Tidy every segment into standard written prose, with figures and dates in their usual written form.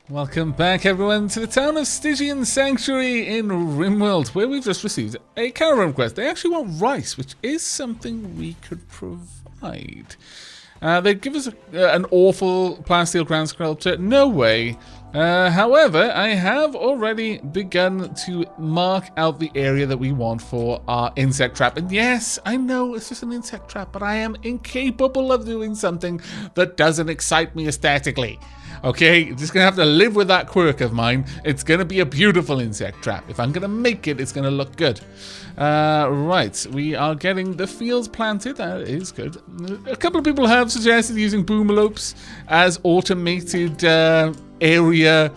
Welcome back, everyone, to the town of Stygian Sanctuary in Rimworld, where we've just received a caravan request. They actually want rice, which is something we could provide. They give us an awful plasteel ground sculpture. No way. However, I have already begun to mark out the area that we want for our insect trap. And yes, I know it's just an insect trap, but I am incapable of doing something that doesn't excite me aesthetically. Okay, you're just going to have to live with that quirk of mine. It's going to be a beautiful insect trap. If I'm going to make it, it's going to look good. Right, we are getting the fields planted. That is good. A couple of people have suggested using boomalopes as automated area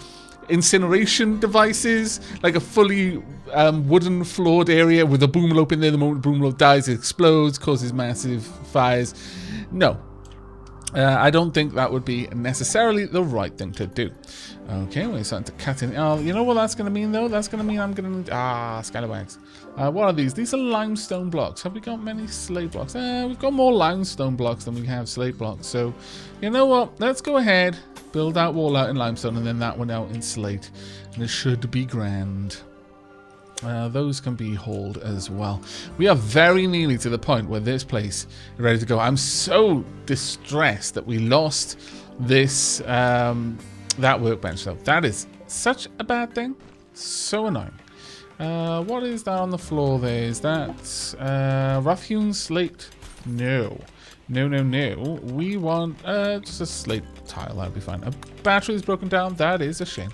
incineration devices, like a fully wooden floored area with a boomalope in there. The moment the boomalope dies, it explodes, causes massive fires. No. I don't think that would be necessarily the right thing to do. Okay, we're starting to cut in. Oh, you know what that's going to mean, though? That's going to mean I'm going to need... scallywags. What are these? These are limestone blocks. Have we got many slate blocks? We've got more limestone blocks than we have slate blocks. So, you know what? Let's go ahead, build that wall out in limestone, and then that one out in slate. And it should be grand. Those can be hauled as well. We are very nearly to the point where this place is ready to go. I'm so distressed that we lost this that workbench, though. That is such a bad thing. So annoying. What is that on the floor there? Is that rough-hewn slate? No. No, no, no. We want just a slate tile. That would be fine. A battery is broken down. That is a shame.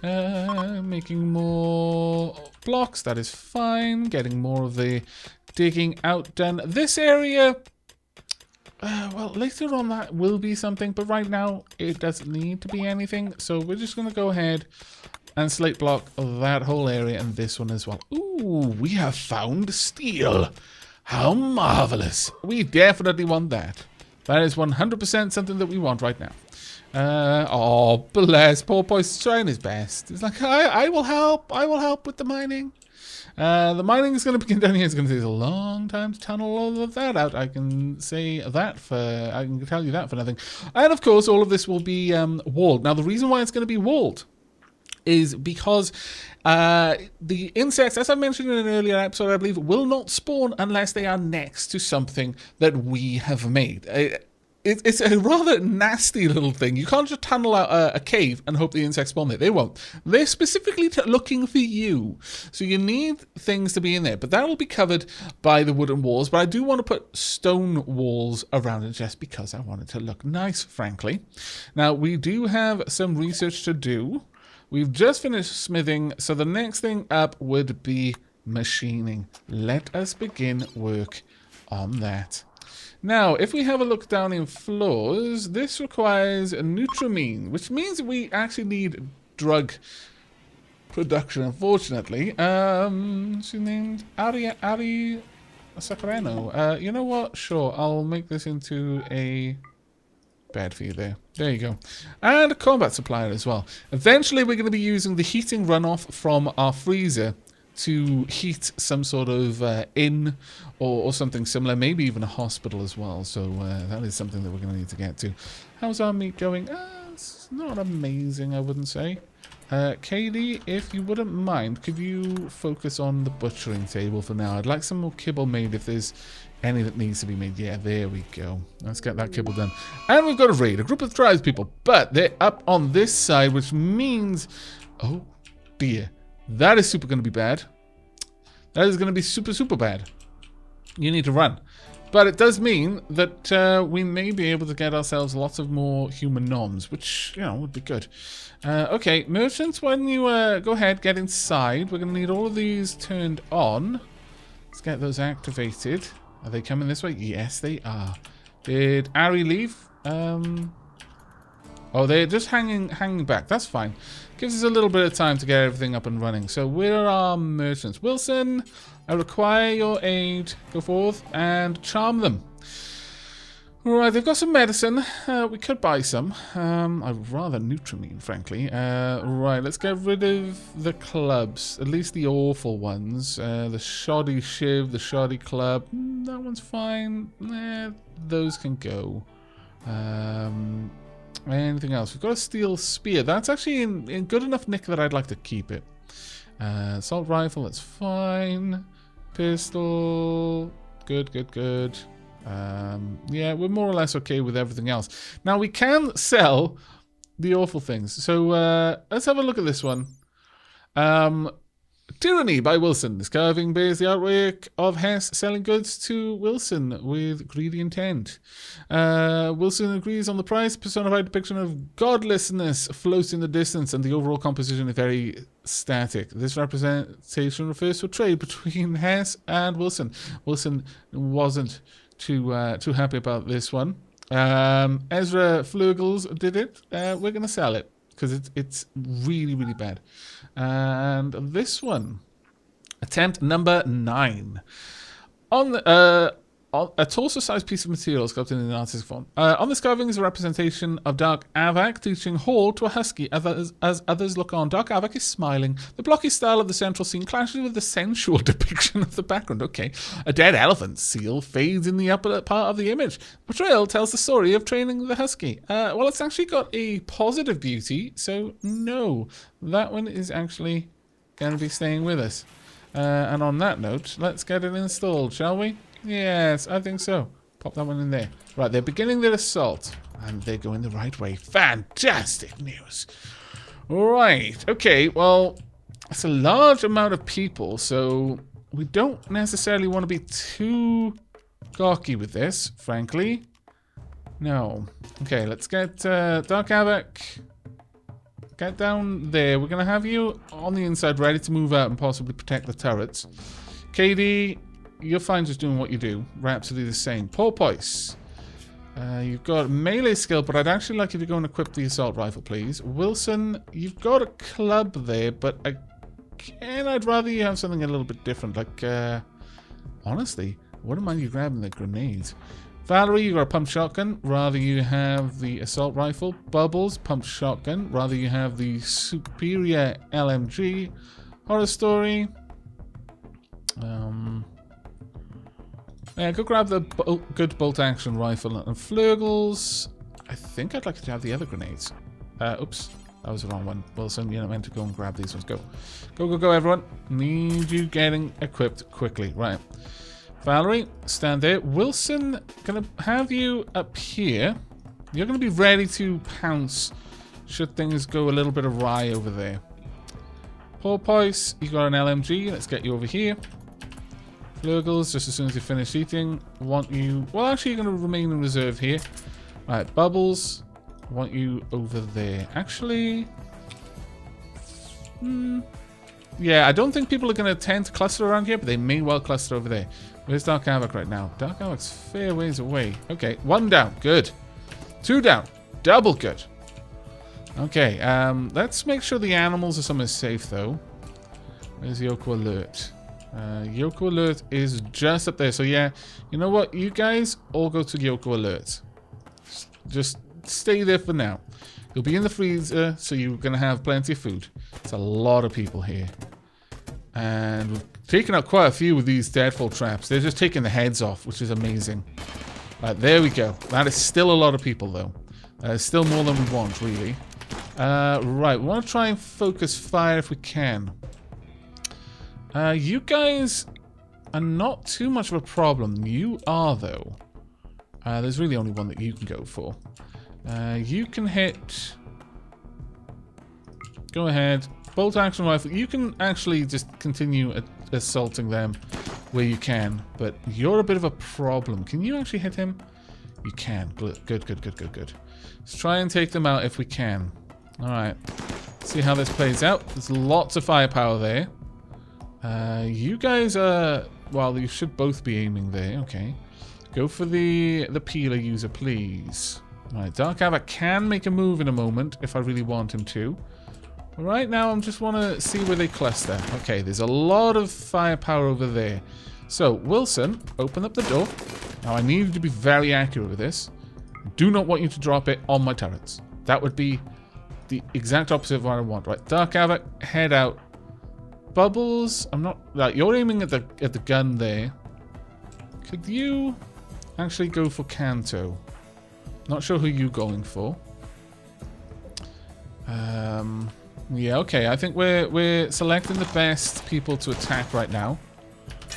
Making more blocks, that is fine. Getting more of the digging out done. This area, well, later on that will be something, but right now it doesn't need to be anything. So we're just going to go ahead and slate block that whole area and this one as well. Ooh, we have found steel. How marvelous. We definitely want that. That is 100% something that we want right now. Oh, bless. Poor boy's trying his best. It's like, I will help. I will help with the mining. The mining is going to begin down here. It's going to take a long time to tunnel all of that out. I can say that I can tell you that for nothing. And of course, all of this will be walled. Now, the reason why it's going to be walled is because the insects, as I mentioned in an earlier episode, I believe, will not spawn unless they are next to something that we have made. It's a rather nasty little thing. You can't just tunnel out a cave and hope the insects spawn there. They won't. They're specifically looking for you. So you need things to be in there. But that will be covered by the wooden walls. But I do want to put stone walls around it just because I want it to look nice, frankly. Now, we do have some research to do. We've just finished smithing. So the next thing up would be machining. Let us begin work on that. Now, if we have a look down in floors, this requires a nutramine, which means we actually need drug production, unfortunately. She's named Ari Sacareno. You know what? Sure, I'll make this into a bed for you there. There you go. And a combat supplier as well. Eventually, we're going to be using the heating runoff from our freezer to heat some sort of inn or something similar, maybe even a hospital as well. So that is something that we're going to need to get to. How's our meat going? It's not amazing, I wouldn't say. Katie, if you wouldn't mind, could you focus on the butchering table for now? I'd like some more kibble made if there's any that needs to be made. Yeah, there we go. Let's get that kibble done. And we've got a raid, a group of tribespeople, but they're up on this side, which means... oh, dear. That is super going to be bad. That is going to be super, super bad. You need to run. But it does mean that we may be able to get ourselves lots of more human noms, which, you know, would be good. Okay, merchants, why don't you go ahead, get inside. We're going to need all of these turned on. Let's get those activated. Are they coming this way? Yes, they are. Did Ari leave? Oh, they're just hanging back. That's fine. Gives us a little bit of time to get everything up and running. So where are our merchants? Wilson, I require your aid. Go forth and charm them. Alright, they've got some medicine. We could buy some. I'd rather nutramine, frankly. Right, let's get rid of the clubs. At least the awful ones. The shoddy shiv, the shoddy club. That one's fine. Those can go. Anything else? We've got a steel spear. That's actually in good enough nick that I'd like to keep it. Assault rifle, that's fine. Pistol, good, good, good. Yeah, we're more or less okay with everything else. Now, we can sell the awful things. So, let's have a look at this one. Tyranny by Wilson. This carving bears the artwork of Hess selling goods to Wilson with greedy intent. Wilson agrees on the price. Personified depiction of godlessness floats in the distance, and the overall composition is very static. This representation refers to a trade between Hess and Wilson. Wilson wasn't too happy about this one. Ezra Flurgles did it. We're going to sell it because it's really, really bad. And this one, attempt number 9. On a torso-sized piece of material sculpted in an artistic form. On this carving is a representation of Dark Aavak teaching Hall to a husky as others look on. Dark Aavak is smiling. The blocky style of the central scene clashes with the sensual depiction of the background. Okay. A dead elephant seal fades in the upper part of the image. The portrayal tells the story of training the husky. Well, it's actually got a positive beauty, so no. That one is actually going to be staying with us. And on that note, let's get it installed, shall we? Yes, I think so. Pop that one in there. Right, they're beginning their assault. And they're going the right way. Fantastic news. Right, okay, well, it's a large amount of people, so we don't necessarily want to be too gawky with this, frankly. No. Okay, let's get Dark Aavak. Get down there. We're going to have you on the inside, ready to move out and possibly protect the turrets. KD, you're fine just doing what you do. Rhapsody the same. Porpoise. You've got melee skill, but I'd actually like if you go and equip the assault rifle, please. Wilson, you've got a club there, but again, I'd rather you have something a little bit different. Like, honestly, I wouldn't mind you grabbing the grenades. Valerie, you got a pump shotgun. Rather you have the assault rifle. Bubbles, pump shotgun. Rather you have the superior LMG. Horror Story. Yeah, go grab the good bolt action rifle and Flurgles. I think I'd like to have the other grenades. Oops, that was the wrong one. Wilson, you're not meant to go and grab these ones. Go. Go, go, go, everyone. Need you getting equipped quickly. Right. Valerie, stand there. Wilson, gonna have you up here. You're gonna be ready to pounce should things go a little bit awry over there. Porpoise, you got an LMG. Let's get you over here. Flurgles, just as soon as you finish eating, want you... Well, actually, you're going to remain in reserve here. Alright, Bubbles, want you over there. Actually... yeah, I don't think people are going to tend to cluster around here, but they may well cluster over there. Where's Dark Aavak right now? Dark Aavak's fair ways away. Okay, 1 down. Good. 2 down. Double good. Okay, let's make sure the animals are somewhere safe, though. Where's Yoko Alert? Yoko Alert is just up there. So yeah, you know what? You guys all go to Yoko Alert. Just stay there for now. You'll be in the freezer, so you're going to have plenty of food. It's a lot of people here. And we've taken out quite a few with these deadfall traps. They're just taking the heads off, which is amazing. Right, there we go. That is still a lot of people, though. Still more than we want, really. Right, we want to try and focus fire if we can. You guys are not too much of a problem. You are, though. There's really only one that you can go for. You can hit... Go ahead. Bolt action rifle. You can actually just continue assaulting them where you can, but you're a bit of a problem. Can you actually hit him? You can. Good, good, good, good, good. Let's try and take them out if we can. Alright. See how this plays out. There's lots of firepower there. You guys are... Well, you should both be aiming there. Okay. Go for the peeler user, please. Alright, Dark Aavak can make a move in a moment if I really want him to. Right now, I just want to see where they cluster. Okay, there's a lot of firepower over there. So, Wilson, open up the door. Now, I need you to be very accurate with this. I do not want you to drop it on my turrets. That would be the exact opposite of what I want. Right, Dark Aavak, head out. Bubbles, I'm not... Like, you're aiming at the gun there. Could you actually go for Kanto? Not sure who you're going for. Yeah, okay. I think we're selecting the best people to attack right now.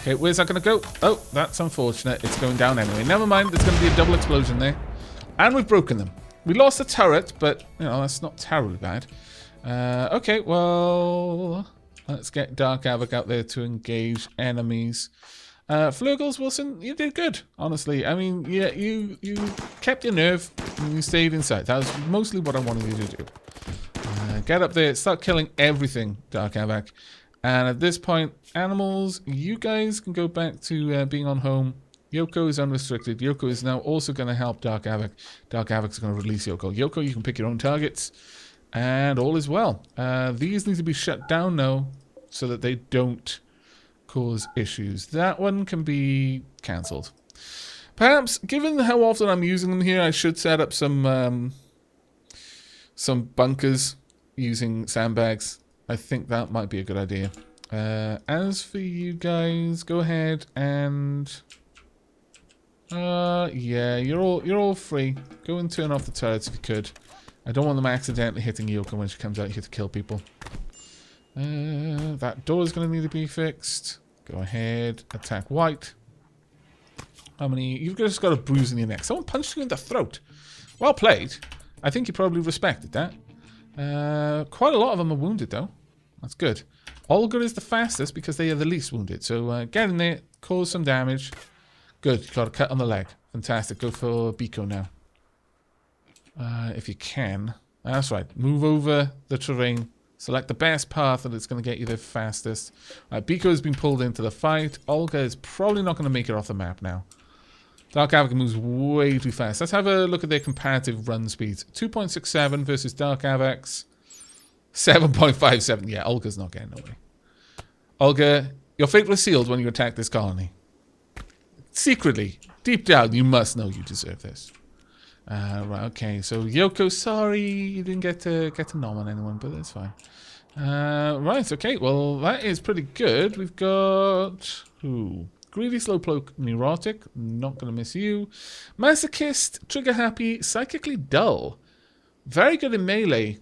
Okay, where's that going to go? Oh, that's unfortunate. It's going down anyway. Never mind. There's going to be a double explosion there. And we've broken them. We lost the turret, but, you know, that's not terribly bad. Okay, well, let's get Dark Aavak out there to engage enemies. Flurgles, Wilson, you did good, honestly. I mean, yeah, you kept your nerve and you stayed inside. That was mostly what I wanted you to do. Get up there, start killing everything, Dark Aavak. And at this point, animals, you guys can go back to being on home. Yoko is unrestricted. Yoko is now also going to help Dark Aavak. Dark Aavak's going to release Yoko. Yoko, you can pick your own targets. And all is well. These need to be shut down now so that they don't cause issues. That one can be cancelled. Perhaps, given how often I'm using them here, I should set up some bunkers using sandbags. I think that might be a good idea. As for you guys, go ahead and yeah, you're all free. Go and turn off the turrets if you could. I don't want them accidentally hitting Yoko when she comes out here to kill people. That door is going to need to be fixed. Go ahead, attack white. How many? You've just got a bruise in your neck. Someone punched you in the throat. Well played. I think you probably respected that. Quite a lot of them are wounded though. That's good. Olga is the fastest because they are the least wounded. So get in there, cause some damage. Good. Got a cut on the leg. Fantastic. Go for Biko now. If you can. That's right. Move over the terrain. Select the best path that it's going to get you the fastest. Biko has been pulled into the fight. Olga is probably not going to make it off the map now. Dark Aavak moves way too fast. Let's have a look at their comparative run speeds. 2.67 versus Dark Aavak's 7.57. Yeah, Olga's not getting away. Olga, your fate was sealed when you attacked this colony. Secretly, deep down, you must know you deserve this. Right, okay, so Yoko, sorry you didn't get to nom on anyone, but that's fine. Right, okay, well, that is pretty good. We've got... Ooh. Greedy, slowpoke, neurotic, not going to miss you. Masochist, trigger happy, psychically dull. Very good in melee.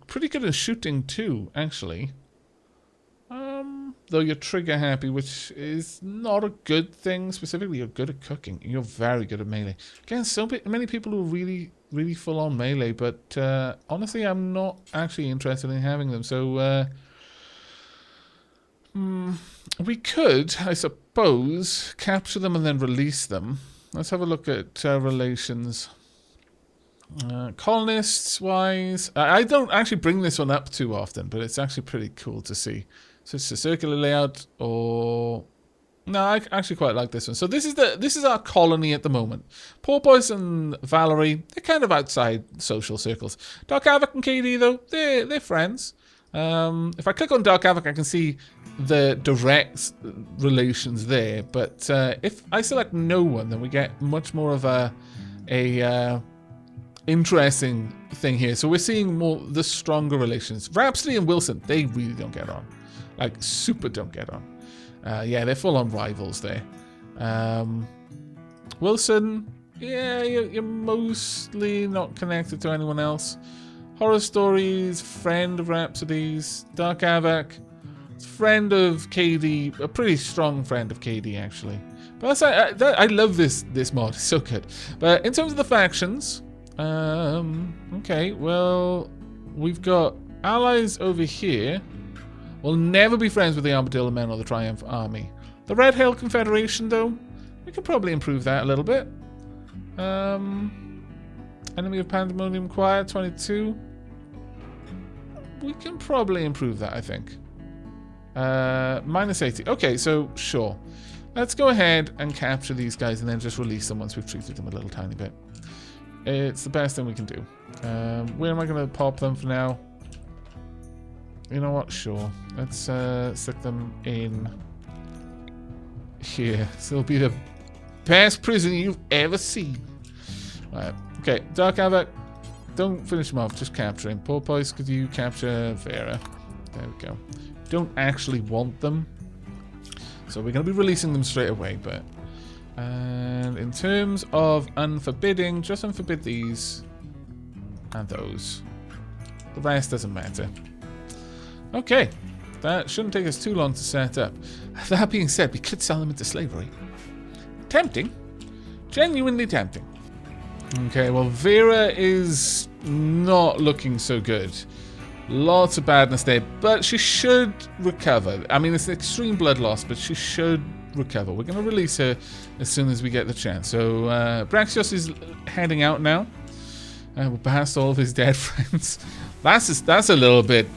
Pretty good in shooting too, actually. Though you're trigger happy, which is not a good thing. Specifically, you're good at cooking. You're very good at melee. Again, so many people who are really full on melee, but honestly, I'm not actually interested in having them. So we could, I suppose, capture them and then release them. Let's have a look at relations. Colonists wise, I don't actually bring this one up too often, but it's actually pretty cool to see. So it's a circular layout, or no, I actually quite like this one. So this is our colony at the moment. Porpoise and Valerie, they're kind of outside social circles. Dark Aavak and KD though, they're friends. If I click on Dark Aavak, I can see the direct relations there. But if I select no one, then we get much more of a interesting thing here. So we're seeing more the stronger relations. Rhapsody and Wilson, they really don't get on. Like, super don't get on. Yeah, they're full-on rivals there. Wilson, yeah, you're mostly not connected to anyone else. Horror Stories, friend of Rhapsody's. Dark Aavak, friend of KD, a pretty strong friend of KD, actually. But I love this mod, it's so good. But in terms of the factions, okay, well, we've got allies over here. We'll never be friends with the Armadillo Men or the Triumph Army. The Red Hill Confederation, though, we could probably improve that a little bit. Enemy of Pandemonium Choir, 22. We can probably improve that, I think. Minus 80. Okay, so sure. Let's go ahead and capture these guys and then just release them once we've treated them a little tiny bit. It's the best thing we can do. Where am I going to pop them for now? You know what? Sure. Let's stick them in here. This will be the best prison you've ever seen. Right. Okay, Dark Aavak, don't finish him off, just capture him. Porpoise, could you capture Vera? There we go. Don't actually want them, so we're going to be releasing them straight away, but... And in terms of unforbidding, just unforbid these and those. The rest doesn't matter. Okay. That shouldn't take us too long to set up. That being said, we could sell them into slavery. Tempting. Genuinely tempting. Okay, well, Vera is not looking so good. Lots of badness there, but she should recover. I mean, it's extreme blood loss, but she should recover. We're going to release her as soon as we get the chance. So, Braxios is heading out now. We're past all of his dead friends. That's a little bit...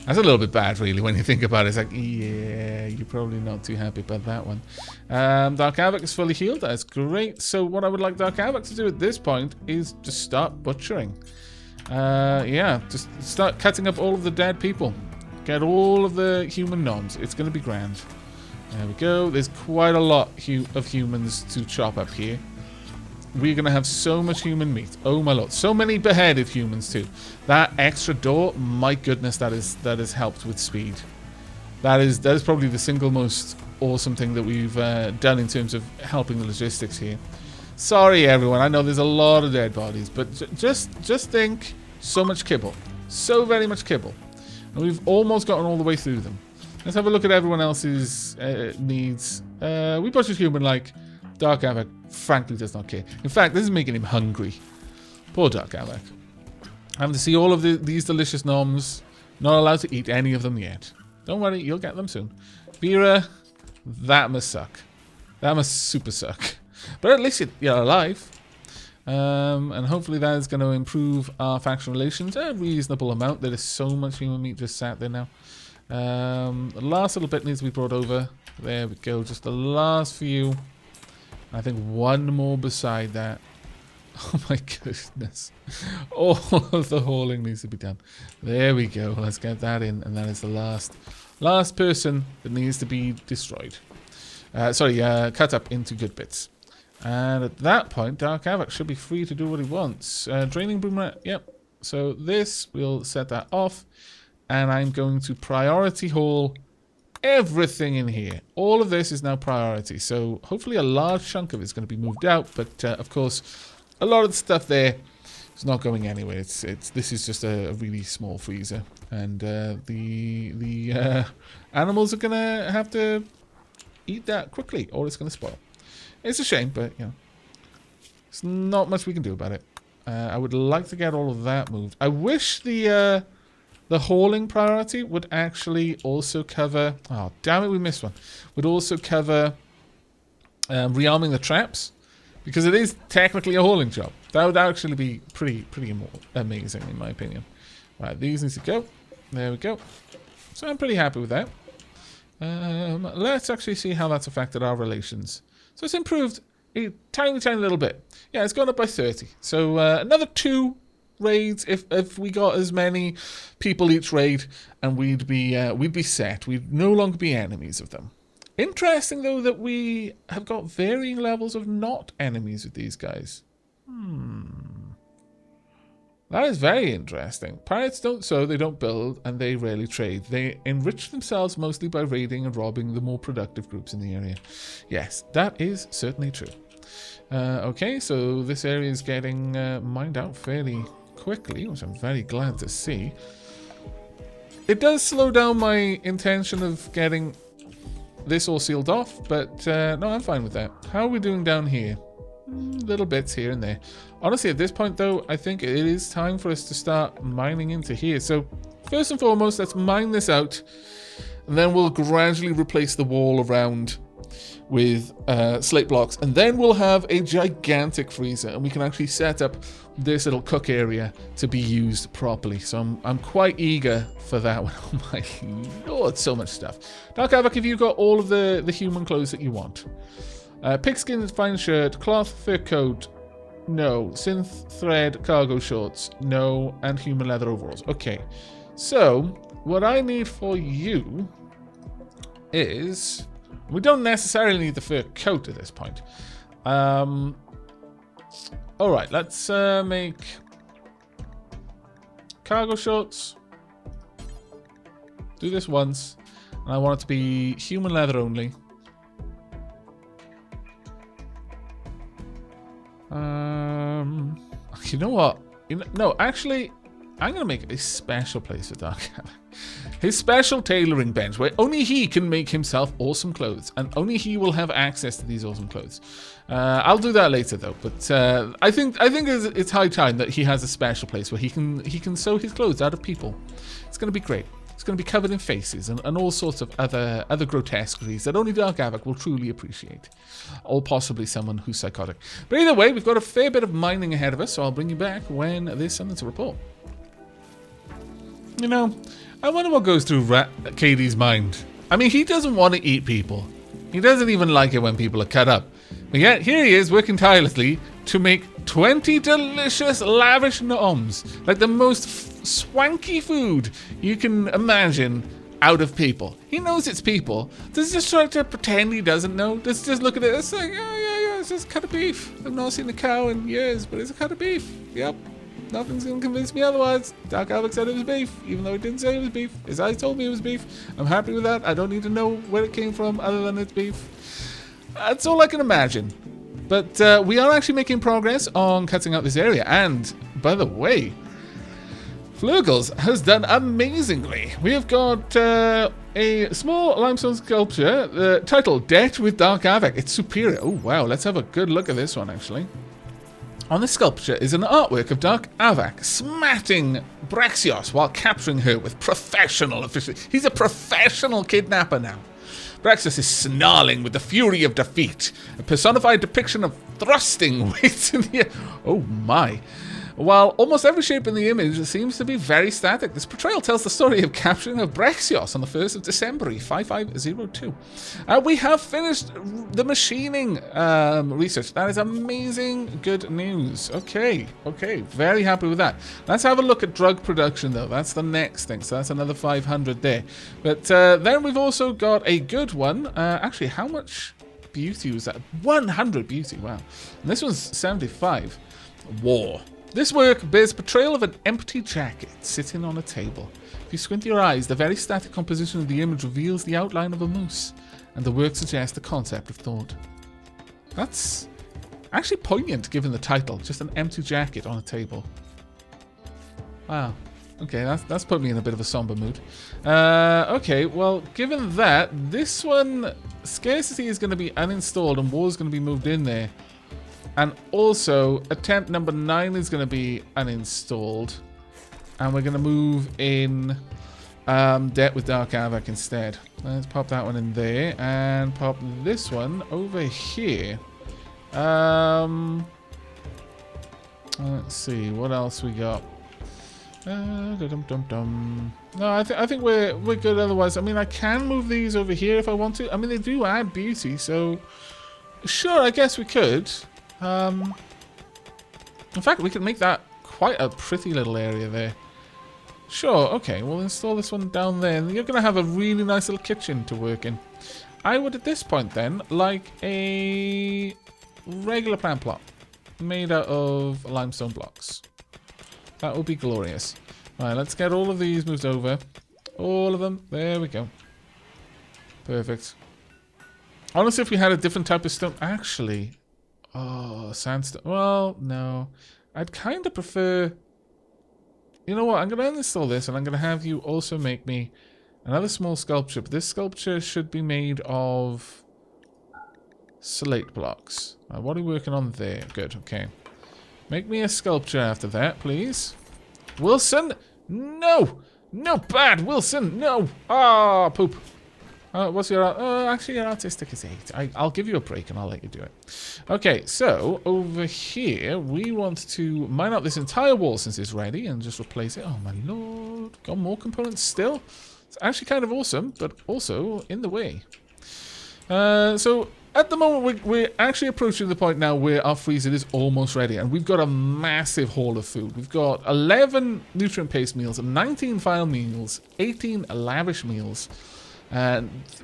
that's a little bit bad, really, when you think about it. It's like, yeah, you're probably not too happy about that one. Dark Aavak is fully healed. That's great. So what I would like Dark Aavak to do at this point is just start butchering. Yeah, just start cutting up all of the dead people. Get all of the human noms. It's going to be grand. There we go. There's quite a lot of humans to chop up here. We're going to have so much human meat. Oh my lord. So many beheaded humans too. That extra door, my goodness, that has helped with speed. That is probably the single most awesome thing that we've done in terms of helping the logistics here. Sorry everyone, I know there's a lot of dead bodies, but just think, so much kibble. So very much kibble. And we've almost gotten all the way through them. Let's have a look at everyone else's needs. We butchered human like Dark Aavak frankly does not care. In fact, this is making him hungry. Poor Dark Aavak. Having to see all of these delicious noms. Not allowed to eat any of them yet. Don't worry, you'll get them soon. Vera, that must suck. That must super suck. But at least you're alive. And hopefully that is going to improve our faction relations a reasonable amount. There is so much human meat just sat there now. The last little bit needs to be brought over. There we go. Just the last few. I think one more beside that. Oh my goodness. All of the hauling needs to be done. There we go. Let's get that in. And that is the last person that needs to be destroyed. Cut up into good bits. And at that point, Dark Aavak should be free to do what he wants. Draining Boomerang. Yep. So this, we'll set that off. And I'm going to priority haul everything in here. All of this is now priority. So hopefully a large chunk of it is going to be moved out. But of course, a lot of the stuff there is not going anywhere. This is just a really small freezer. And the animals are going to have to eat that quickly or it's going to spoil. It's a shame, but you know, there's not much we can do about it. I would like to get all of that moved. I wish the hauling priority would actually also cover... Oh, damn it, we missed one. Would also cover rearming the traps. Because it is technically a hauling job. That would actually be pretty amazing, in my opinion. Right, these need to go. There we go. So I'm pretty happy with that. Let's actually see how that's affected our relations. So it's improved a tiny little bit. Yeah, it's gone up by 30. So another 2 raids if we got as many people each raid, and we'd be set. We'd no longer be enemies of them. Interesting though that we have got varying levels of not enemies with these guys. That is very interesting. Pirates don't sow, they don't build, and they rarely trade. They enrich themselves mostly by raiding and robbing the more productive groups in the area. Yes, that is certainly true. Okay, so this area is getting mined out fairly quickly, which I'm very glad to see. It does slow down my intention of getting this all sealed off, but no, I'm fine with that. How are we doing down here? Little bits here and there. Honestly, at this point though, I think it is time for us to start mining into here. So first and foremost, let's mine this out, and then we'll gradually replace the wall around with slate blocks, and then we'll have a gigantic freezer, and we can actually set up this little cook area to be used properly. So I'm quite eager for that one. Oh my lord, so much stuff. Dark Aavak, have you got all of the human clothes that you want? Pigskin fine shirt, cloth fur coat, no. Synth thread cargo shorts, no. And human leather overalls. Okay, so what I need for you is... We don't necessarily need the fur coat at this point. Alright, let's make cargo shorts. Do this once. And I want it to be human leather only. You know what? No, actually, I'm going to make a special place for Dark Aavak. His special tailoring bench, where only he can make himself awesome clothes, and only he will have access to these awesome clothes. I'll do that later, though. But I think it's high time that he has a special place where he can sew his clothes out of people. It's going to be great. It's going to be covered in faces and all sorts of other grotesqueries that only Dark Aavak will truly appreciate. Or possibly someone who's psychotic. But either way, we've got a fair bit of mining ahead of us, so I'll bring you back when there's something to report. You know, I wonder what goes through Katie's mind. I mean, he doesn't want to eat people. He doesn't even like it when people are cut up. But yet, here he is working tirelessly to make 20 delicious, lavish noms. Like the most swanky food you can imagine out of people. He knows it's people. Does he just try to pretend he doesn't know? Does he just look at it? It's like, yeah, it's just a cut of beef. I've not seen a cow in years, but it's a cut of beef. Yep. Nothing's going to convince me otherwise. Dark Aavak said it was beef, even though he didn't say it was beef. His eyes told me it was beef. I'm happy with that. I don't need to know where it came from other than it's beef. That's all I can imagine. But we are actually making progress on cutting out this area. And, by the way, Flurgles has done amazingly. We have got a small limestone sculpture titled Debt with Dark Aavak. It's superior. Oh, wow. Let's have a good look at this one, actually. On this sculpture is an artwork of Dark Aavak smatting Brexios while capturing her with professional efficiency. He's a professional kidnapper now. Brexios is snarling with the fury of defeat, a personified depiction of thrusting weights in the air. Oh my. While almost every shape in the image seems to be very static, this portrayal tells the story of capturing of Brexios on the 1st of December, 5502. We have finished the machining research. That is amazing good news. Okay, very happy with that. Let's have a look at drug production, though. That's the next thing, so that's another 500 there. But then we've also got a good one. Actually, how much beauty was that? 100 beauty, wow. And this one's 75. War. This work bears portrayal of an empty jacket sitting on a table. If you squint your eyes, the very static composition of the image reveals the outline of a moose, and the work suggests the concept of thought. That's actually poignant given the title, just an empty jacket on a table. Wow. Okay, that's put me in a bit of a somber mood. Okay, well, given that, this one, scarcity is going to be uninstalled and war is going to be moved in there. And also, attempt number 9 is going to be uninstalled. And we're going to move in Debt with Dark Aavak instead. Let's pop that one in there. And pop this one over here. Let's see, what else we got? No, I think we're good otherwise. I mean, I can move these over here if I want to. I mean, they do add beauty, so... Sure, I guess we could. In fact, we could make that quite a pretty little area there. Sure, okay, we'll install this one down there, and you're going to have a really nice little kitchen to work in. I would, at this point then, like a regular plant plot made out of limestone blocks. That would be glorious. Alright, let's get all of these moved over. All of them. There we go. Perfect. Honestly, if we had a different type of stone... Actually... Oh, sandstone. Well, no. I'd kind of prefer... You know what? I'm going to uninstall this, and I'm going to have you also make me another small sculpture. But this sculpture should be made of slate blocks. What are we working on there? Good, okay. Make me a sculpture after that, please. Wilson? No! No, bad! Wilson, no! Ah, poop. What's your... actually, your artistic is 8. I'll give you a break and I'll let you do it. Okay, so over here, we want to mine out this entire wall since it's ready and just replace it. Oh, my lord. Got more components still? It's actually kind of awesome, but also in the way. So at the moment, we're actually approaching the point now where our freezer is almost ready. And we've got a massive haul of food. We've got 11 nutrient-based meals, 19 file meals, 18 lavish meals.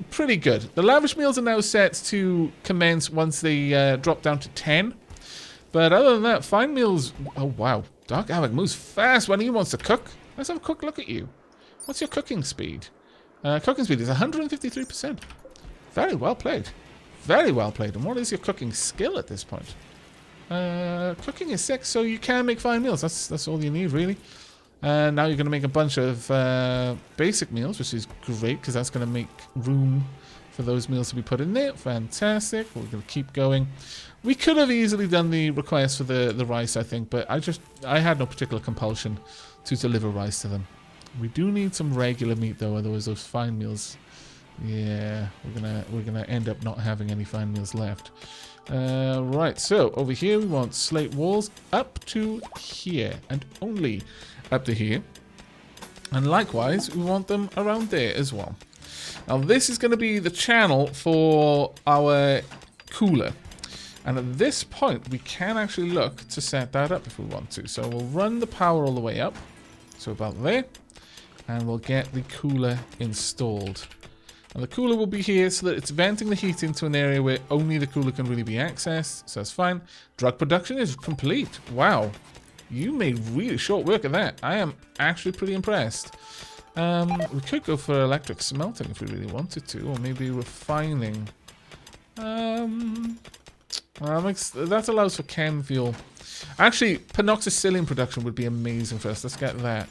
Pretty good. The lavish meals are now set to commence once they drop down to 10. But other than that, fine meals... Oh, wow. Dark Aavak moves fast when he wants to cook. Let's have a quick look at you. What's your cooking speed? Cooking speed is 153%. Very well played. Very well played. And what is your cooking skill at this point? Cooking is 6, so you can make fine meals. That's all you need, really. And now you're going to make a bunch of basic meals, which is great because that's going to make room for those meals to be put in there. Fantastic. We're going to keep going. We could have easily done the request for the rice, I think, but I had no particular compulsion to deliver rice to them. We do need some regular meat though, otherwise those fine meals, yeah, we're gonna end up not having any fine meals left. Right, so over here we want slate walls up to here and only up to here, and likewise we want them around there as well. Now this is going to be the channel for our cooler, and at this point we can actually look to set that up if we want to. So we'll run the power all the way up, so about there, and we'll get the cooler installed. And the cooler will be here so that it's venting the heat into an area where only the cooler can really be accessed, so that's fine. Drug production is complete. Wow, you made really short work of that. I am actually pretty impressed. We could go for electric smelting if we really wanted to, or maybe refining. That allows for chem fuel. Actually, penoxycillin production would be amazing for us. Let's get that.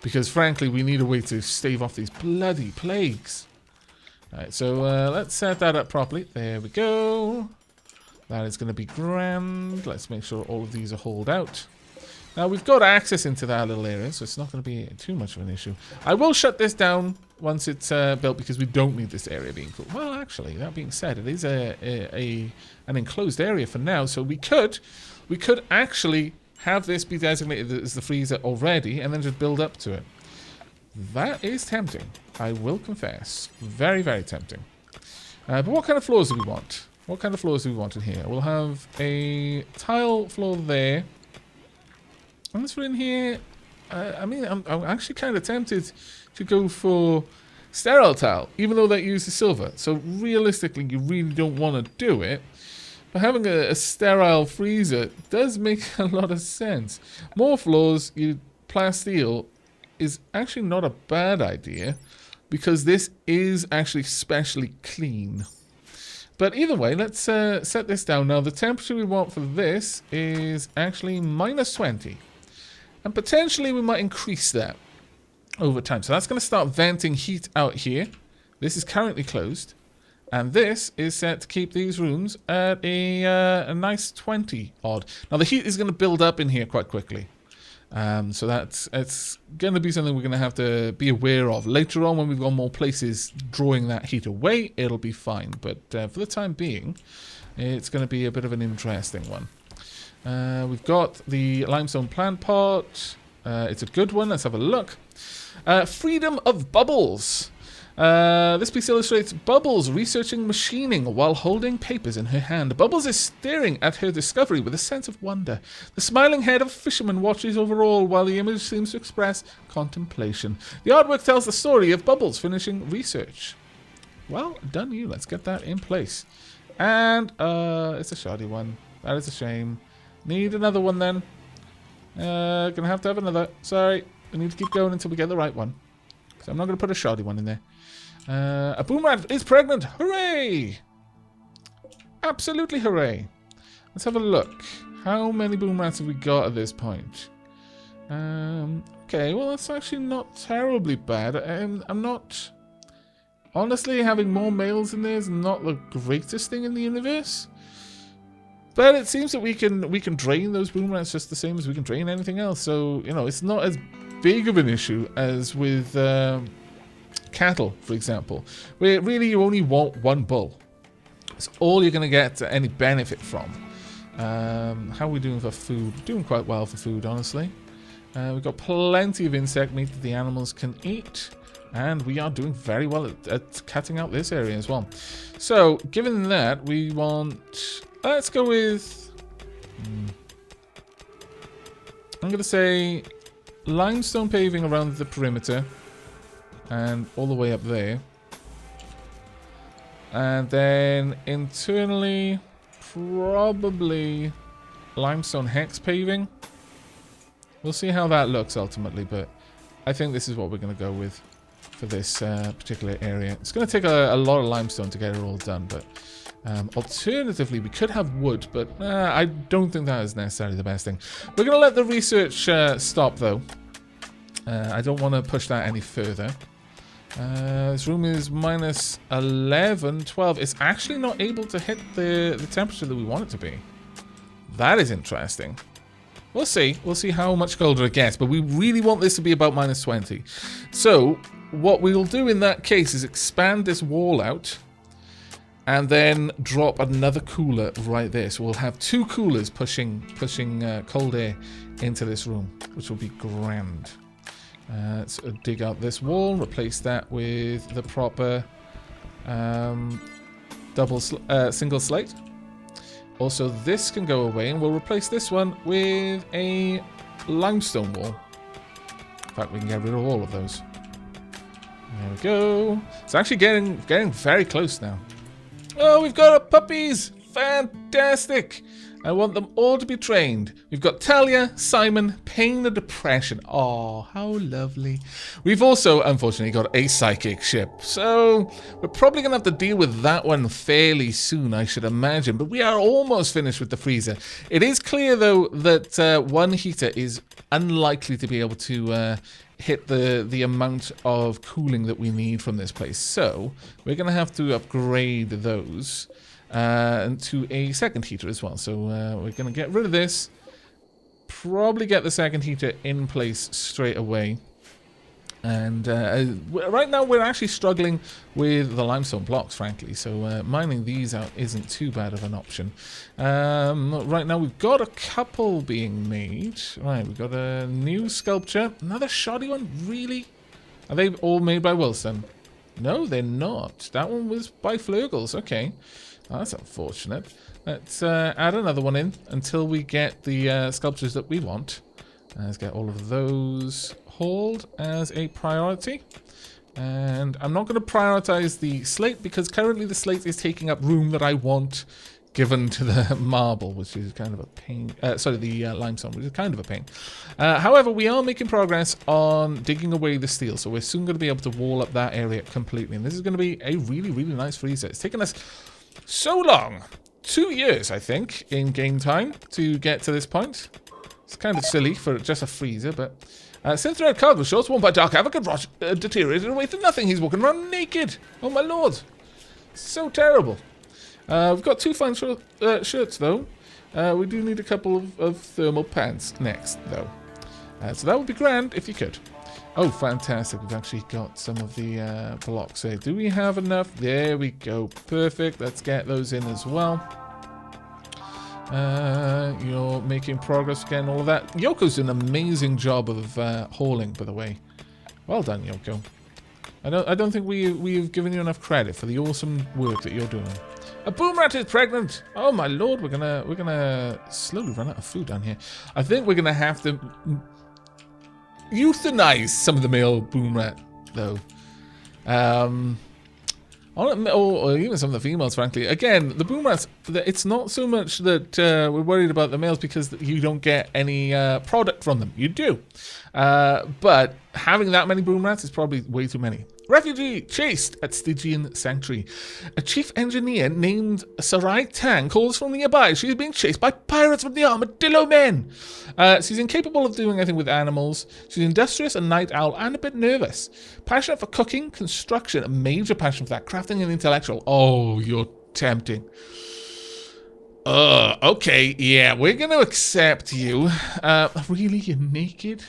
Because frankly, we need a way to stave off these bloody plagues. Alright, so let's set that up properly. There we go. That is going to be grand. Let's make sure all of these are hauled out. Now, we've got access into that little area, so it's not going to be too much of an issue. I will shut this down once it's built because we don't need this area being cool. Well, actually, that being said, it is an enclosed area for now, so we could actually have this be designated as the freezer already and then just build up to it. That is tempting, I will confess. Very, very tempting. But what kind of floors do we want? What kind of floors do we want in here? We'll have a tile floor there. And this one in here, I mean, I'm actually kind of tempted to go for sterile tile, even though that uses silver. So realistically, you really don't want to do it. But having a sterile freezer does make a lot of sense. More floors, plasteel is actually not a bad idea because this is actually specially clean. But either way, let's set this down. Now, the temperature we want for this is actually -20. And potentially we might increase that over time. So that's going to start venting heat out here. This is currently closed. And this is set to keep these rooms at a nice 20 odd. Now the heat is going to build up in here quite quickly. So it's going to be something we're going to have to be aware of. Later on when we've got more places drawing that heat away, it'll be fine. But for the time being, it's going to be a bit of an interesting one. We've got the limestone plant pot. It's a good one. Let's have a look. Freedom of Bubbles. This piece illustrates Bubbles researching machining while holding papers in her hand. Bubbles is staring at her discovery with a sense of wonder. The smiling head of a fisherman watches over all while the image seems to express contemplation. The artwork tells the story of Bubbles finishing research. Well done you. Let's get that in place. And it's a shoddy one. That is a shame. Need another one then. Gonna have to have another. Sorry. We need to keep going until we get the right one. So I'm not going to put a shoddy one in there. A boom rat is pregnant. Hooray! Absolutely hooray. Let's have a look. How many boom rats have we got at this point? Okay, well that's actually not terribly bad. I'm not... Honestly, having more males in there is not the greatest thing in the universe. But it seems that we can drain those boom rats just the same as we can drain anything else. So, you know, it's not as big of an issue as with cattle, for example, where really you only want one bull. It's all you're going to get any benefit from. How are we doing for food? We're doing quite well for food, honestly. We've got plenty of insect meat that the animals can eat. And we are doing very well at cutting out this area as well. So, given that, we want... Let's go with... I'm going to say limestone paving around the perimeter. And all the way up there. And then internally, probably limestone hex paving. We'll see how that looks ultimately, but I think this is what we're going to go with for this particular area. It's going to take a lot of limestone to get it all done, but alternatively, we could have wood, but I don't think that is necessarily the best thing. We're going to let the research stop, though. I don't want to push that any further. This room is minus 11, 12. It's actually not able to hit the temperature that we want it to be. That is interesting. We'll see. We'll see how much colder it gets, but we really want this to be about minus 20. So what we'll do in that case is expand this wall out and then drop another cooler right there. So we'll have 2 coolers pushing cold air into this room, which will be grand. Let's dig out this wall, replace that with the proper single slate. Also, this can go away, and we'll replace this one with a limestone wall. In fact, we can get rid of all of those. There we go. It's actually getting very close now. Oh, we've got our puppies! Fantastic! I want them all to be trained. We've got Talia, Simon, Pain and Depression. Oh, how lovely. We've also, unfortunately, got a psychic ship. So, we're probably going to have to deal with that one fairly soon, I should imagine. But we are almost finished with the freezer. It is clear, though, that one heater is unlikely to be able to hit the amount of cooling that we need from this place. So, we're going to have to upgrade those. And to a second heater as well. So we're going to get rid of this. Probably get the second heater in place straight away. And right now we're actually struggling with the limestone blocks, frankly. So mining these out isn't too bad of an option. Right now we've got a couple being made. Right, we've got a new sculpture. Another shoddy one? Really? Are they all made by Wilson? No, they're not. That one was by Flurgles. Okay. Oh, that's unfortunate. Let's add another one in until we get the sculptures that we want. Let's get all of those hauled as a priority. And I'm not going to prioritize the slate because currently the slate is taking up room that I want given to the marble, which is kind of a pain. Sorry, the limestone, which is kind of a pain. However, we are making progress on digging away the steel, so we're soon going to be able to wall up that area completely. And this is going to be a really, really nice freezer. It's taken us so long, 2 years, I think, in game time to get to this point. It's kind of silly for just a freezer, but since the red card was short, worn by Dark Aavak and rot deteriorated away to nothing. He's walking around naked. Oh my lord, so terrible. We've got 2 fine shirts though. We do need a couple of thermal pants next though. So that would be grand if you could. Oh, fantastic. We've actually got some of the blocks here. Do we have enough? There we go. Perfect. Let's get those in as well. You're making progress again, all of that. Yoko's doing an amazing job of hauling, by the way. Well done, Yoko. I don't think we've given you enough credit for the awesome work that you're doing. A boom rat is pregnant. Oh my lord, we're gonna slowly run out of food down here. I think we're gonna have to euthanize some of the male boom rat, though. Or even some of the females, frankly. Again, the boom rats, it's not so much that we're worried about the males because you don't get any product from them. You do. But having that many boom rats is probably way too many. Refugee chased at Stygian Sanctuary. A chief engineer named Sarai Tang calls from nearby. She's being chased by pirates from the Armadillo Men. She's incapable of doing anything with animals. She's industrious, a night owl, and a bit nervous. Passionate for cooking, construction, a major passion for that, crafting and intellectual. Oh, you're tempting. Okay, yeah, we're going to accept you. Really, you're naked?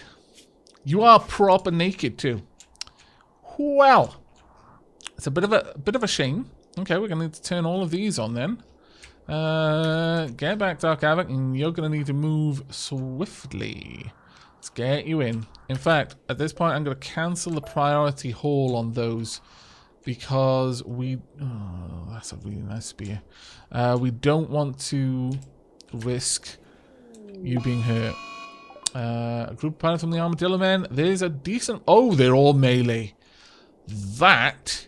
You are proper naked, too. Well, it's a bit of a shame. Okay, we're going to need to turn all of these on then. Get back, Dark Aavak, and you're going to need to move swiftly. Let's get you in. In fact, at this point, I'm going to cancel the priority haul on those because we... Oh, that's a really nice spear. We don't want to risk you being hurt. A group of pilots from the Armadillo Men. There's a decent... Oh, they're all melee. That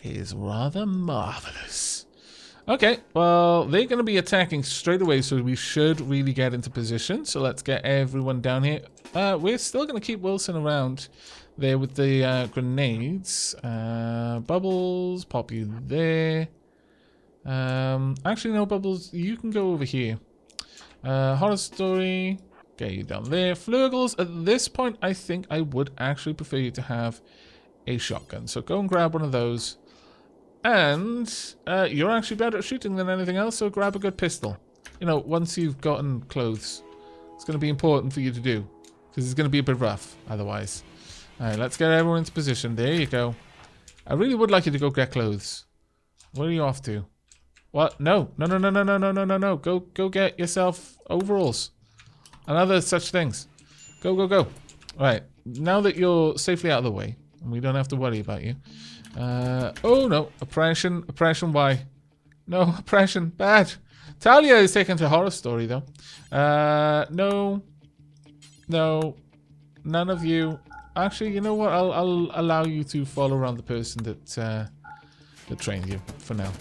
is rather marvelous. Okay, well, they're going to be attacking straight away, so we should really get into position. So let's get everyone down here. We're still going to keep Wilson around there with the grenades. Bubbles, pop you there. Actually, no, Bubbles, you can go over here. Horror Story, Get you down there. Flurgles, at this point, I think I would actually prefer you to have a shotgun. So go and grab one of those. And you're actually better at shooting than anything else, so grab a good pistol. You know, once you've gotten clothes, it's going to be important for you to do. Because it's going to be a bit rough, otherwise. Alright, let's get everyone into position. There you go. I really would like you to go get clothes. Where are you off to? What? No. No, no, no, no, no, no, no, no, no. Go get yourself overalls. And other such things. Go, go, go. Alright, now that you're safely out of the way, and we don't have to worry about you. Oh no, oppression, oppression, why? No, oppression, bad. Talia is taken to Horror Story though. No. No. None of you. Actually, you know what? I'll allow you to follow around the person that trained you for now.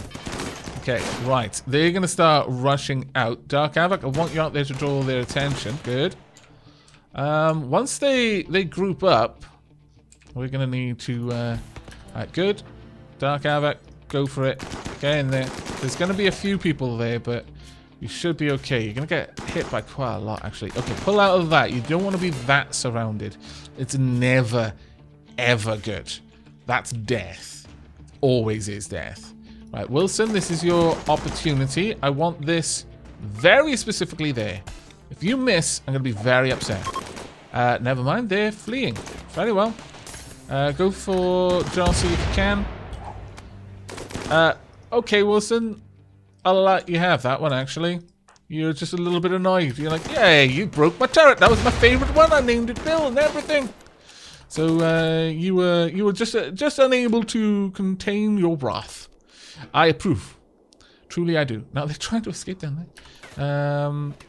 Okay, right. They're going to start rushing out. Dark Aavak, I want you out there to draw their attention. Good. Once they group up, we're going to need to... Alright, good. Dark Aavak, go for it. Get in there. There's going to be a few people there, but you should be okay. You're going to get hit by quite a lot, actually. Okay, pull out of that. You don't want to be that surrounded. It's never, ever good. That's death. Always is death. Right, Wilson, this is your opportunity. I want this very specifically there. If you miss, I'm going to be very upset. Never mind, they're fleeing. Very well. Go for Josie if you can. Okay, Wilson. I'll let you have that one, actually. You're just a little bit annoyed. You're like, yeah, you broke my turret. That was my favorite one. I named it Bill and everything. So you were just unable to contain your wrath. I approve. Truly, I do. Now they're trying to escape down there.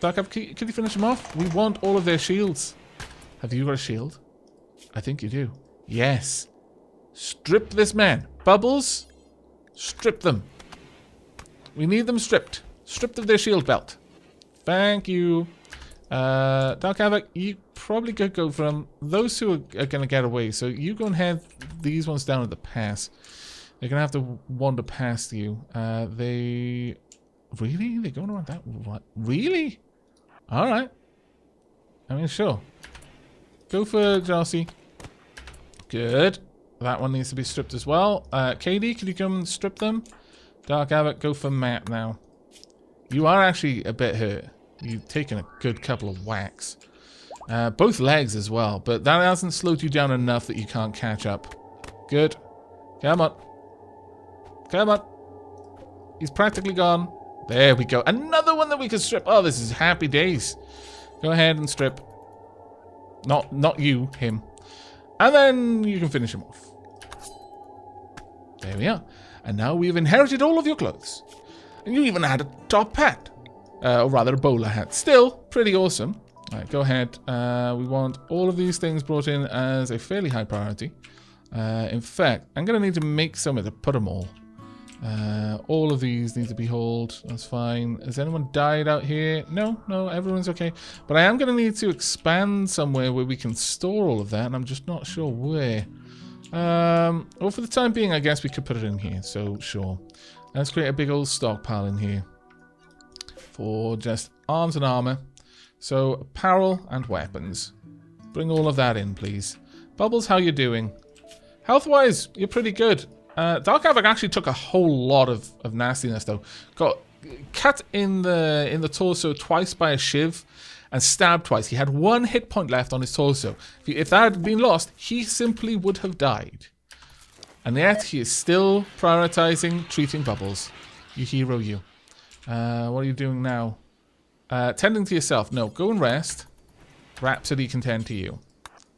Dark Aavak, can you finish them off? We want all of their shields. Have you got a shield? I think you do. Yes. Strip this man. Bubbles, strip them. We need them stripped. Stripped of their shield belt. Thank you. Dark Aavak, you probably could go for them. Those two are going to get away, so you go and head these ones down at the pass. They're going to have to wander past you. They... Really? They're going around that... What? Really? Alright. I mean, sure. Go for Josie. Good. That one needs to be stripped as well. Katie, can you come and strip them? Dark Aavak, go for Matt now. You are actually a bit hurt. You've taken a good couple of whacks. Both legs as well, but that hasn't slowed you down enough that you can't catch up. Good. Come on. Come on. He's practically gone. There we go. Another one that we can strip. Oh, this is happy days. Go ahead and strip. Not you, him. And then you can finish him off. There we are. And now we've inherited all of your clothes. And you even had a top hat. Or rather, a bowler hat. Still, pretty awesome. Alright, go ahead. We want all of these things brought in as a fairly high priority. In fact, I'm going to need to make somewhere to put them all. All of these need to be hauled. That's fine. Has anyone died out here? No, everyone's okay. But I am going to need to expand somewhere where we can store all of that, and I'm just not sure where. Well, for the time being, I guess we could put it in here, so sure. Let's create a big old stockpile in here for just arms and armor. So, apparel and weapons. Bring all of that in, please. Bubbles, how you doing? Health-wise, you're pretty good. Dark Aavak actually took a whole lot of nastiness, though. Got cut in the torso twice by a shiv and stabbed twice. He had 1 hit point left on his torso. If that had been lost, he simply would have died. And yet, he is still prioritizing treating Bubbles. You hero, you. What are you doing now? Tending to yourself. No, go and rest. Rhapsody can tend to you.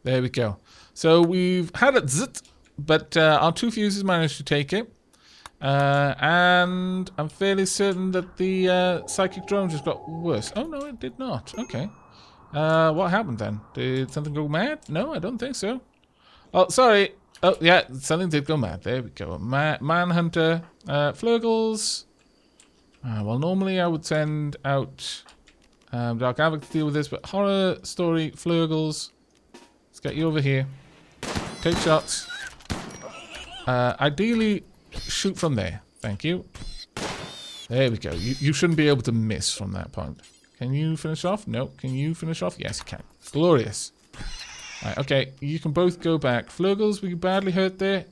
There we go. So we've had it zit, but our 2 fuses managed to take it. And I'm fairly certain that the psychic drone just got worse. Oh, no, it did not. Okay. What happened then? Did something go mad? No, I don't think so. Oh, sorry. Oh, yeah, something did go mad. There we go. Manhunter. Flurgles. Well, normally I would send out Dark Aavak to deal with this, but Horror Story, Flurgles. Let's get you over here. Take shots. Ideally, shoot from there. Thank you. There we go. You shouldn't be able to miss from that point. Can you finish off? No. Can you finish off? Yes, you can. Glorious. Right, okay, you can both go back. Flurgles, were you badly hurt there?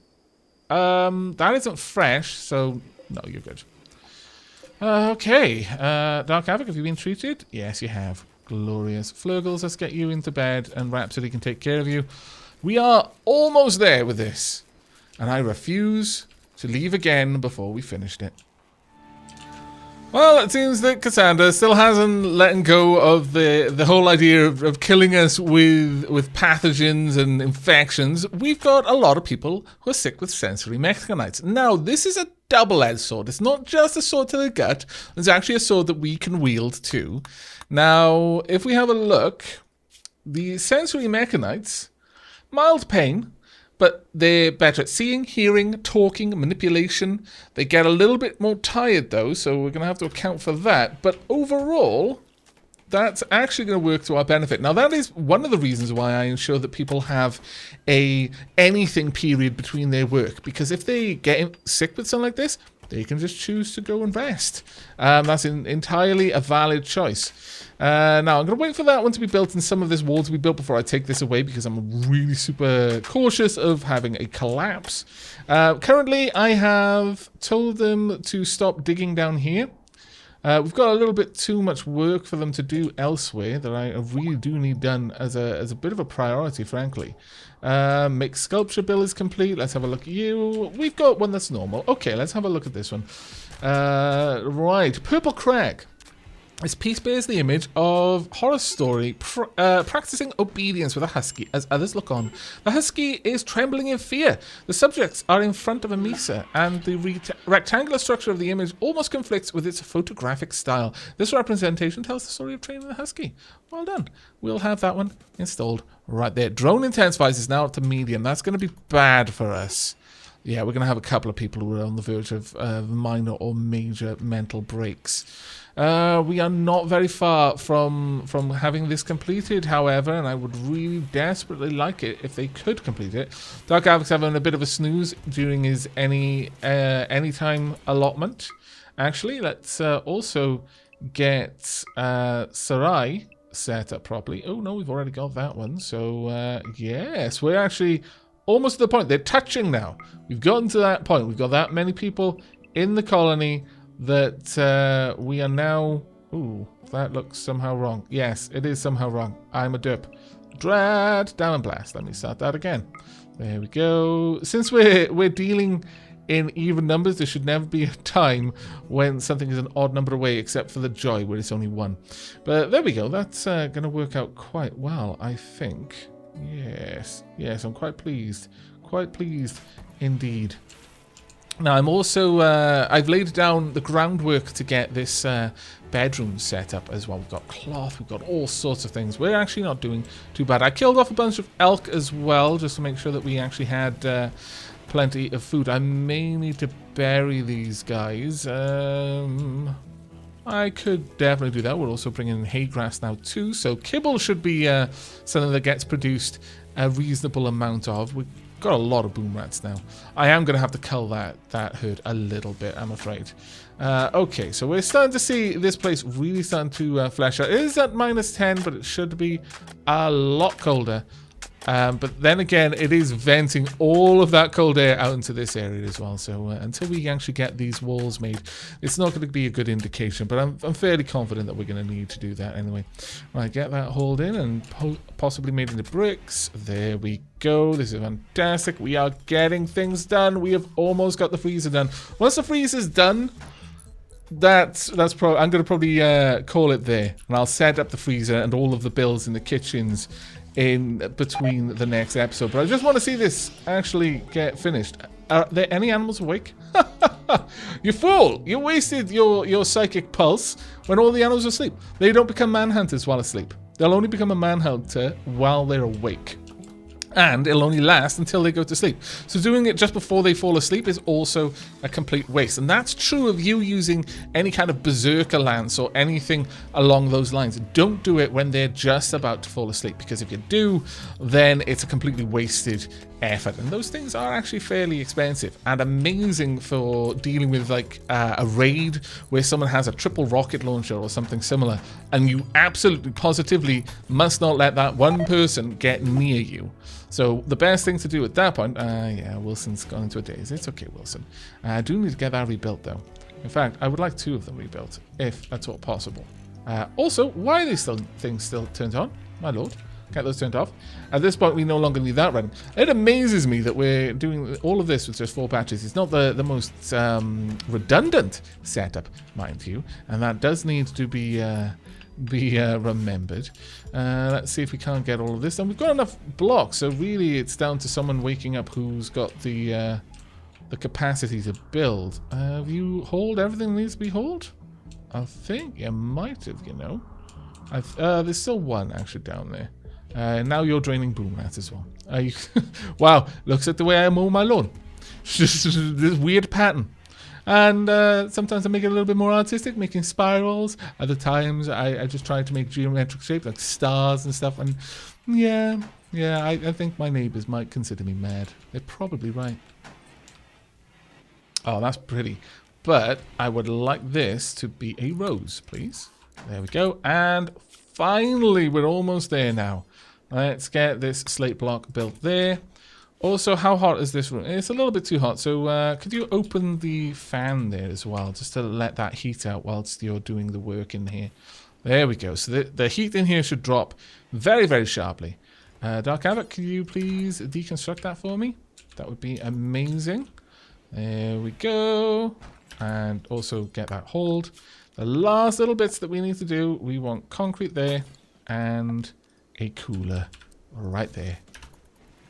That isn't fresh, so no, you're good. Okay, Dark Aavak, have you been treated? Yes, you have. Glorious. Flurgles, let's get you into bed, and Rhapsody can take care of you. We are almost there with this, and I refuse to leave again before we finished it. Well, it seems that Cassandra still hasn't let go of the whole idea of killing us with pathogens and infections. We've got a lot of people who are sick with sensory mechanoids. Now, this is a double-edged sword. It's not just a sword to the gut. It's actually a sword that we can wield too. Now, if we have a look, the sensory mechanoids, mild pain, but they're better at seeing, hearing, talking, manipulation. They get a little bit more tired though, so we're going to have to account for that. But overall, that's actually going to work to our benefit. Now, that is one of the reasons why I ensure that people have a anything period between their work. Because if they get sick with something like this, they can just choose to go and rest. That's entirely a valid choice. Now, I'm going to wait for that one to be built and some of this wall to be built before I take this away because I'm really super cautious of having a collapse. Currently, I have told them to stop digging down here. We've got a little bit too much work for them to do elsewhere that I really do need done as a bit of a priority, frankly. Mixed sculpture bill is complete. Let's have a look at you. We've got one that's normal. Okay, let's have a look at this one. Right, Purple Crag. This piece bears the image of horror story practicing obedience with a husky as others look on. The husky is trembling in fear. The subjects are in front of a mesa, and the rectangular structure of the image almost conflicts with its photographic style. This representation tells the story of training the husky. Well done. We'll have that one installed right there. Drone intensifies is now up to medium. That's going to be bad for us. Yeah, we're going to have a couple of people who are on the verge of minor or major mental breaks. We are not very far from having this completed, however, and I would really desperately like it if they could complete it. Dark Aavak's having a bit of a snooze during his anytime allotment. Actually, let's also get Sarai set up properly. Oh no, we've already got that one. So yes, we're actually almost to the point. They're touching now. We've gotten to that point. We've got that many people in the colony that we are now... Ooh, that looks somehow wrong. Yes, it is somehow wrong. I'm a derp. Dread down and blast. Let me start that again. There we go. Since we're dealing in even numbers, there should never be a time when something is an odd number away, except for the joy where it's only one. But there we go. That's going to work out quite well, I think. Yes, I'm quite pleased. Quite pleased indeed. Now, I'm also, I've laid down the groundwork to get this bedroom set up as well. We've got cloth, we've got all sorts of things. We're actually not doing too bad. I killed off a bunch of elk as well, just to make sure that we actually had plenty of food. I may need to bury these guys. I could definitely do that. We're also bringing in hay grass now too, so kibble should be something that gets produced a reasonable amount of. We've got a lot of boom rats now. I am going to have to cull that herd a little bit, I'm afraid. Okay, so we're starting to see this place really starting to flesh out. It is at -10, but it should be a lot colder. But then again, it is venting all of that cold air out into this area as well. So until we actually get these walls made, it's not going to be a good indication. But I'm fairly confident that we're going to need to do that anyway. Right, get that hauled in and possibly made into bricks. There we go. This is fantastic. We are getting things done. We have almost got the freezer done. Once the freezer's done, that's probably, I'm going to probably call it there. And I'll set up the freezer and all of the bills in the kitchens in between the next episode. But I just want to see this actually get finished. Are there any animals awake? You fool! You wasted your psychic pulse when all the animals are asleep. They don't become manhunters while asleep. They'll only become a manhunter while they're awake. And it'll only last until they go to sleep. So doing it just before they fall asleep is also a complete waste. And that's true of you using any kind of berserker lance or anything along those lines. Don't do it when they're just about to fall asleep, because if you do, then it's a completely wasted effort. And those things are actually fairly expensive and amazing for dealing with like a raid where someone has a triple rocket launcher or something similar. And you absolutely positively must not let that one person get near you. So the best thing to do at that point, yeah, Wilson's gone into a daze. It's okay, Wilson. I do need to get that rebuilt though. In fact, I would like 2 of them rebuilt, if that's all possible. Also, why are these things still turned on? My lord. Get those turned off. At this point, we no longer need that running. It amazes me that we're doing all of this with just 4 patches. It's not the most redundant setup, mind you. And that does need to be remembered. Let's see if we can't get all of this. And we've got enough blocks, so really it's down to someone waking up who's got the capacity to build. Have you hauled everything that needs to be hauled? I think you might have, you know. There's still one actually down there. Now you're draining boom rats as well. Wow, looks like the way I mow my lawn. Just this weird pattern. And sometimes I make it a little bit more artistic, making spirals. Other times I just try to make geometric shapes like stars and stuff. And yeah, I think my neighbors might consider me mad. They're probably right. Oh, that's pretty. But I would like this to be a rose, please. There we go. And finally, we're almost there now. Let's get this slate block built there. Also, how hot is this room? It's a little bit too hot. So could you open the fan there as well, just to let that heat out whilst you're doing the work in here. There we go. So the heat in here should drop very, very sharply. Dark Aavak, can you please deconstruct that for me? That would be amazing. There we go. And also get that hold. The last little bits that we need to do, we want concrete there and a cooler right there.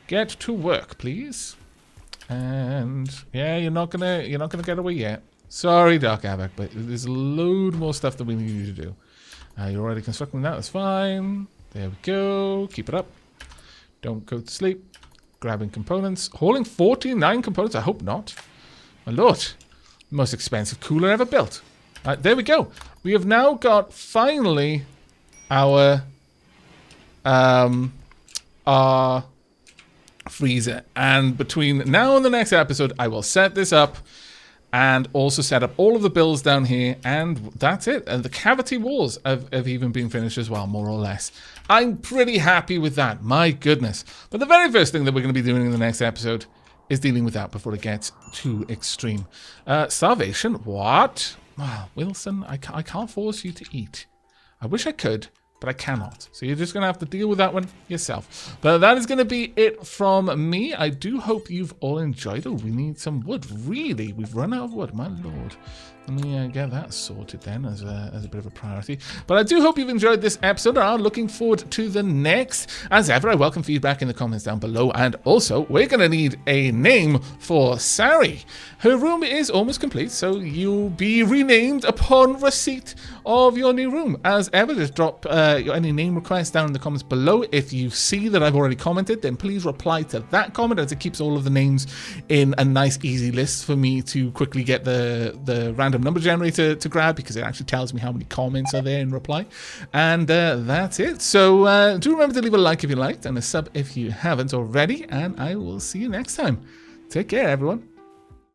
Get to work, please. And yeah, you're not gonna get away yet. Sorry, Dark Aavak, but there's a load more stuff that we need you to do. You're already constructing that, that's fine. There we go. Keep it up. Don't go to sleep. Grabbing components. Hauling 49 components, I hope not. My lord. Most expensive cooler ever built. Right, there we go. We have now got finally our freezer. And between now and the next episode, I will set this up and also set up all of the builds down here. And that's it. And the cavity walls have even been finished as well, more or less. I'm pretty happy with that. My goodness. But the very first thing that we're going to be doing in the next episode is dealing with that before it gets too extreme. Starvation? What? Well, Wilson, I can't force you to eat. I wish I could, but I cannot. So you're just going to have to deal with that one yourself. But that is going to be it from me. I do hope you've all enjoyed. Oh, we need some wood. Really? We've run out of wood, my lord. Let me get that sorted then as a bit of a priority. But I do hope you've enjoyed this episode and are looking forward to the next. As ever, I welcome feedback in the comments down below. And also, we're going to need a name for Sari. Her room is almost complete, so you'll be renamed upon receipt of your new room. As ever, just drop any name requests down in the comments below. If you see that I've already commented, then please reply to that comment, as it keeps all of the names in a nice, easy list for me to quickly get the random number generator to grab, because it actually tells me how many comments are there in reply. And that's it. So do remember to leave a like if you liked and a sub if you haven't already, and I will see you next time. Take care, everyone.